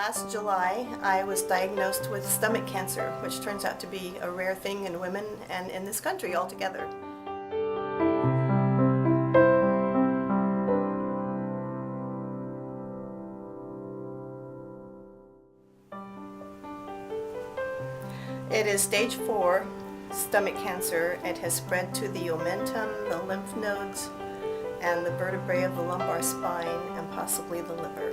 Last July, I was diagnosed with stomach cancer, which turns out to be a rare thing in women and in this country altogether. It is stage 4 stomach cancer. It has spread to the omentum, the lymph nodes, and the vertebrae of the lumbar spine, and possibly the liver.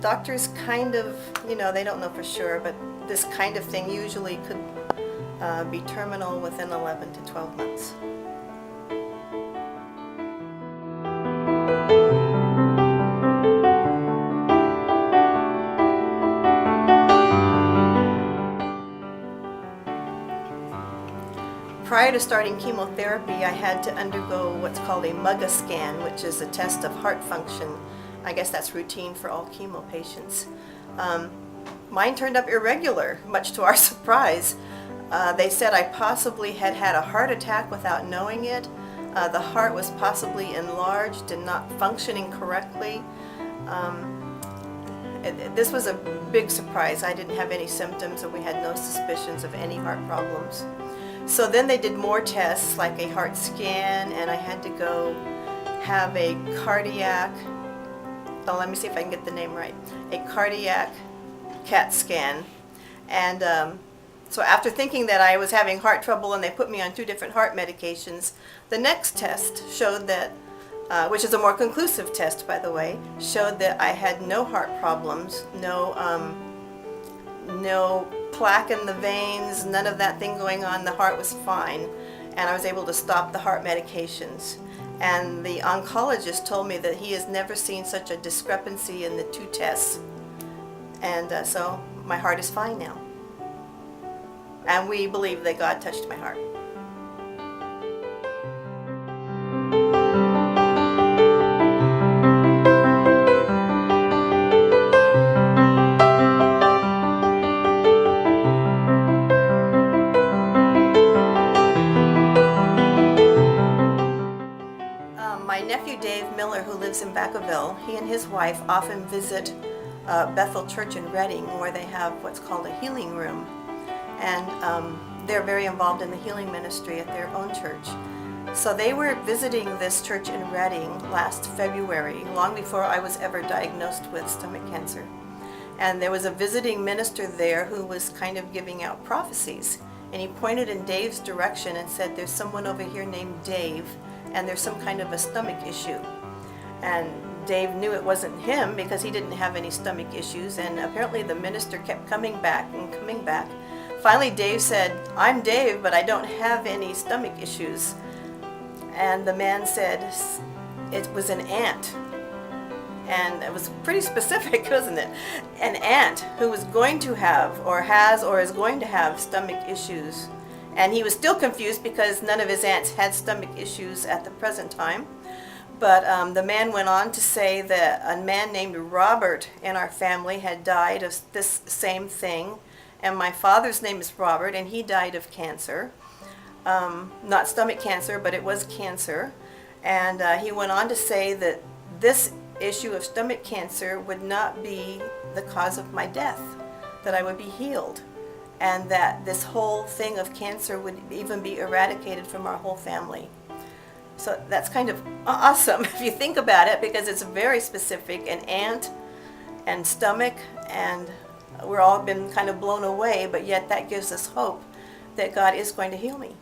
Doctors kind of, they don't know for sure, but this kind of thing usually could be terminal within 11 to 12 months. Prior to starting chemotherapy, I had to undergo what's called a MUGA scan, which is a test of heart function. I guess that's routine for all chemo patients. Mine turned up irregular, much to our surprise. They said I possibly had had a heart attack without knowing it. The heart was possibly enlarged and not functioning correctly. This was a big surprise. I didn't have any symptoms, and we had no suspicions of any heart problems. So then they did more tests, like a heart scan, and I had to go have a cardiac, let me see if I can get the name right, a cardiac CAT scan. And so after thinking that I was having heart trouble and they put me on 2 different heart medications, the next test showed that, which is a more conclusive test by the way, showed that I had no heart problems, no plaque in the veins, none of that thing going on. The heart was fine, and I was able to stop the heart medications. And the oncologist told me that he has never seen such a discrepancy in the 2 tests. And so my heart is fine now. And we believe that God touched my heart. My nephew Dave Miller, who lives in Vacaville, he and his wife often visit Bethel Church in Redding, where they have what's called a healing room. And they're very involved in the healing ministry at their own church. So they were visiting this church in Redding last February, long before I was ever diagnosed with stomach cancer. And there was a visiting minister there who was kind of giving out prophecies. And he pointed in Dave's direction and said, "There's someone over here named Dave, and there's some kind of a stomach issue." And Dave knew it wasn't him because he didn't have any stomach issues, and apparently the minister kept coming back and coming back. Finally Dave said, "I'm Dave, but I don't have any stomach issues." And the man said it was an aunt. And it was pretty specific, wasn't it? An aunt who was going to have, or has, or is going to have stomach issues. And he was still confused because none of his aunts had stomach issues at the present time. But the man went on to say that a man named Robert in our family had died of this same thing. And my father's name is Robert, and he died of cancer. Not stomach cancer, but it was cancer. And he went on to say that this issue of stomach cancer would not be the cause of my death, that I would be healed, and that this whole thing of cancer would even be eradicated from our whole family. So that's kind of awesome if you think about it, because it's very specific, an aunt and stomach, and we're all been kind of blown away, but yet that gives us hope that God is going to heal me.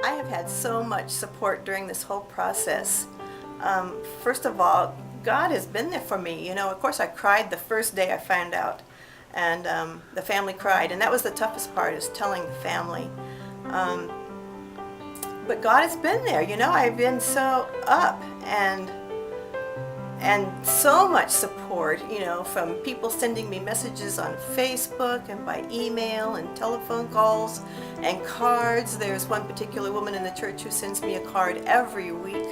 I have had so much support during this whole process. First of all, God has been there for me. Of course I cried the first day I found out, and the family cried, and that was the toughest part, is telling the family. But God has been there. I've been so up, and so much support, from people sending me messages on Facebook and by email and telephone calls and cards. There's one particular woman in the church who sends me a card every week,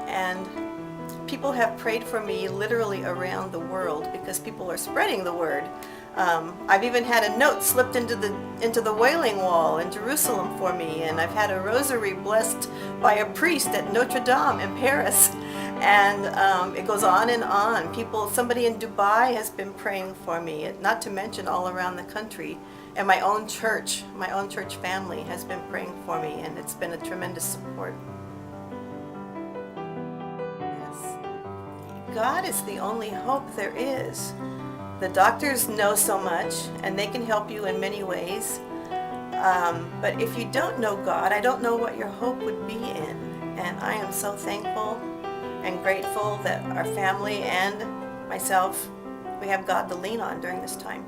and people have prayed for me literally around the world because people are spreading the word. I've even had a note slipped into the Wailing Wall in Jerusalem for me, and I've had a rosary blessed by a priest at Notre Dame in Paris. And it goes on and on. Somebody in Dubai has been praying for me, not to mention all around the country. And my own church family has been praying for me, and it's been a tremendous support. Yes. God is the only hope there is. The doctors know so much, and they can help you in many ways. But if you don't know God, I don't know what your hope would be in. And I am so thankful and grateful that our family and myself, we have God to lean on during this time.